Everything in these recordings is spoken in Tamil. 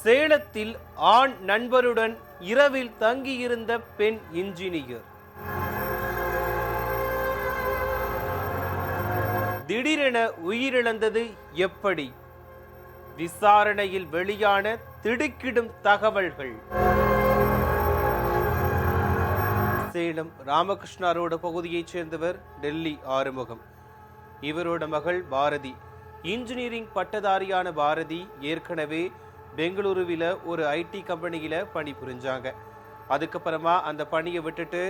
சேலத்தில் ஆண் நண்பருடன் இரவில் தங்கியிருந்த பெண் இன்ஜினியர் திடீரென உயிரிழந்தது எப்படி? விசாரணையில் வெளியான திடுக்கிடும் தகவல்கள். சேலம் ராமகிருஷ்ணா ரோடு பகுதியைச் சேர்ந்தவர் டெல்லி ஆறுமுகம். இவரோட மகள் பாரதி. இன்ஜினியரிங் பட்டதாரியான பாரதி ஏற்கனவே பெங்களூருவில் ஒரு ஐடி கம்பெனியில பணிபுரிஞ்சாங்க. அதுக்கப்புறமா அந்த பணியை விட்டுட்டு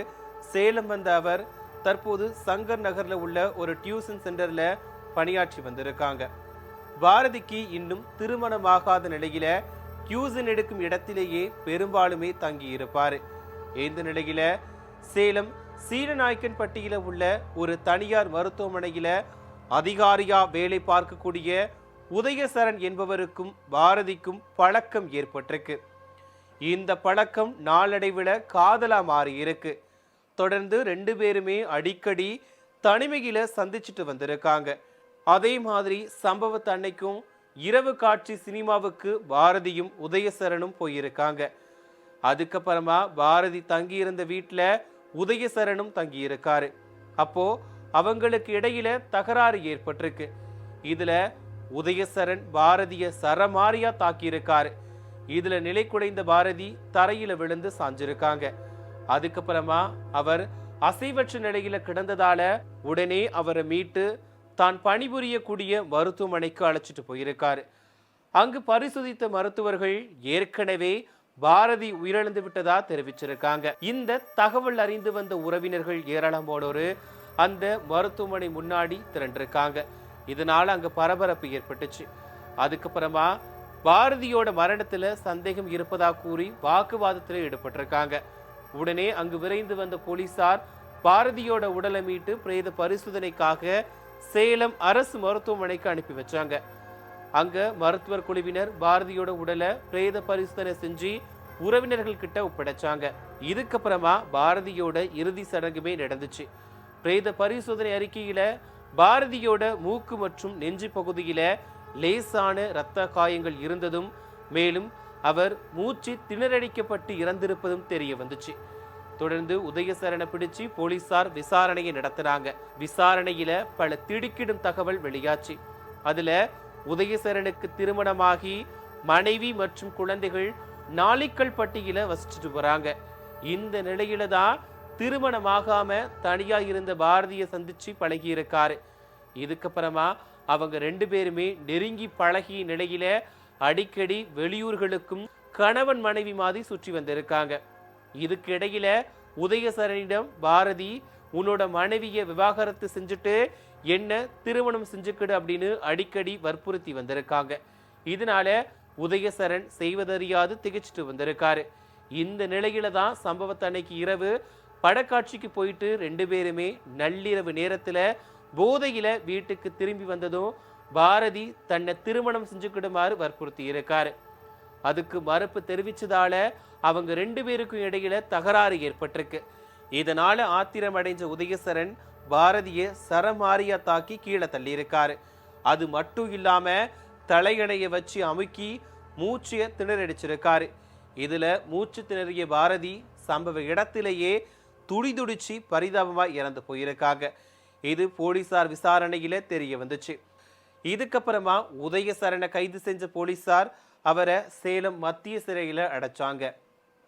சேலம் வந்த அவர் தற்போது சங்கர் நகர்ல உள்ள ஒரு டியூஷன் சென்டர்ல பணியாற்றி வந்திருக்காங்க. பாரதிக்கு இன்னும் திருமணமாகாத நிலையில டியூஷன் எடுக்கும் இடத்திலேயே பெரும்பாலுமே தங்கி இருப்பாரு. இந்த நிலையில சேலம் சீனநாயக்கன்பட்டியில உள்ள ஒரு தனியார் மருத்துவமனையில அதிகாரியா வேலை பார்க்கக்கூடிய உதயசரண் என்பவருக்கும் பாரதிக்கும் பழக்கம் ஏற்பட்டிருக்கு. இந்த பழக்கம் நாளடைவில் காதலா மாறி இருக்கு. தொடர்ந்து 2 பேருமே அடிக்கடி தனிமையில சந்திச்சுட்டு வந்திருக்காங்க. அதே மாதிரி சம்பவத்து அன்னைக்கும் இரவு காட்சி சினிமாவுக்கு பாரதியும் உதயசரனும் போயிருக்காங்க. அதுக்கப்புறமா பாரதி தங்கியிருந்த வீட்டில் உதயசரனும் தங்கியிருக்காரு. அப்போ அவங்களுக்கு இடையில தகராறு ஏற்பட்டிருக்கு. இதுல உதயசரன் பாரதிய சரமாரியா தாக்கியிருக்காரு. இதுல நிலை குலைந்த பாரதி தரையில விழுந்து சாஞ்சிருக்காங்க. அதுக்கப்புறமா அவர் அசைவற்ற நிலையில கிடந்ததால உடனே அவரை மீட்டு தான் பணிபுரியக்கூடிய மருத்துவமனைக்கு அழைச்சிட்டு போயிருக்காரு. அங்கு பரிசோதித்த மருத்துவர்கள் ஏற்கனவே பாரதி உயிரிழந்து விட்டதா தெரிவிச்சிருக்காங்க. இந்த தகவல் அறிந்து வந்த உறவினர்கள் ஏராளமானோரு அந்த மருத்துவமனை முன்னாடி திரண்டிருக்காங்க. இதனால அங்க பரபரப்பு ஏற்பட்டுச்சு. அதுக்கப்புறமா பாரதியோட மரணத்துல சந்தேகம் இருப்பதா கூறி வாக்குவாதத்தில் ஈடுபட்டிருக்காங்க. உடனே அங்கு விரைந்து வந்த போலீசார் பாரதியோட உடலை மீட்டு பிரேத பரிசோதனைக்காக சேலம் அரசு மருத்துவமனைக்கு அனுப்பி வச்சாங்க. அங்க மருத்துவர் குழுவினர் பாரதியோட உடலை பிரேத பரிசோதனை செஞ்சு உறவினர்கள் கிட்ட ஒப்படைச்சாங்க. இதுக்கப்புறமா பாரதியோட இறுதி சடங்குமே நடந்துச்சு. பிரேத பரிசோதனை அறிக்கையில பாரதியோட மூக்கு மற்றும் நெஞ்சு பகுதியில லேசான இரத்த காயங்கள் இருந்ததும் மேலும் அவர் மூச்சு திணறடிக்கப்பட்டு இறந்திருப்பதும் தெரிய வந்துச்சு. தொடர்ந்து உதயசரனை பிடிச்சு போலீசார் விசாரணையை நடத்தினாங்க. விசாரணையில பல திடுக்கிடும் தகவல் வெளியாச்சு. அதுல உதயசரனுக்கு திருமணமாகி மனைவி மற்றும் குழந்தைகள் நாளிக்கல் பட்டியில வசிச்சுட்டு வராங்க. இந்த நிலையில தான் திருமணமாகாம தனியா இருந்த பாரதியை சந்திச்சு பழகி இருக்காரு. இதுக்கப்புறமா அவங்க 2 பேருமே நெருங்கி பழகிய நிலையில அடிக்கடி வெளியூர்களுக்கும் கணவன் மனைவி மாதிரி சுற்றி வந்திருக்காங்க. இதுக்கு இடையில உதயசரனிடம் பாரதி உன்னோட மனைவியை விவாகரத்து செஞ்சுட்டு என்ன திருமணம் செஞ்சுக்கிடு அப்படின்னு அடிக்கடி வற்புறுத்தி வந்திருக்காங்க. இதனால உதயசரன் செய்வதறியாது திகைச்சிட்டு வந்திருக்காரு. இந்த நிலையில தான் சம்பவத்தன்னைக்கு இரவு படக்காட்சிக்கு போயிட்டு 2 பேருமே நள்ளிரவு நேரத்துல போதையில வீட்டுக்கு திரும்பி வந்ததும் பாரதி தன்னை திருமணம் செஞ்சுக்கிடுமாறு வற்புறுத்தி இருக்காரு. அதுக்கு மறுப்பு தெரிவிச்சதால அவங்க 2 பேருக்கும் இடையில தகராறு ஏற்பட்டிருக்கு. இதனால ஆத்திரம் அடைஞ்ச உதயசரன் பாரதியை சரமாரியா தாக்கி கீழே தள்ளி இருக்காரு. அது மட்டும் இல்லாம தலையணையை வச்சு அமுக்கி மூச்சைய திணறடிச்சிருக்காரு. இதுல மூச்சு திணறிய பாரதி சம்பவ இடத்திலேயே துடிதுடிச்சு பரிதாபமா இறந்து போயிருக்காங்க. இது போலீசார் விசாரணையில தெரிய வந்துச்சு. இதுக்கப்புறமா உதயசரனை கைது செஞ்ச போலீசார் அவரை சேலம் மத்திய சிறையில அடைச்சாங்க.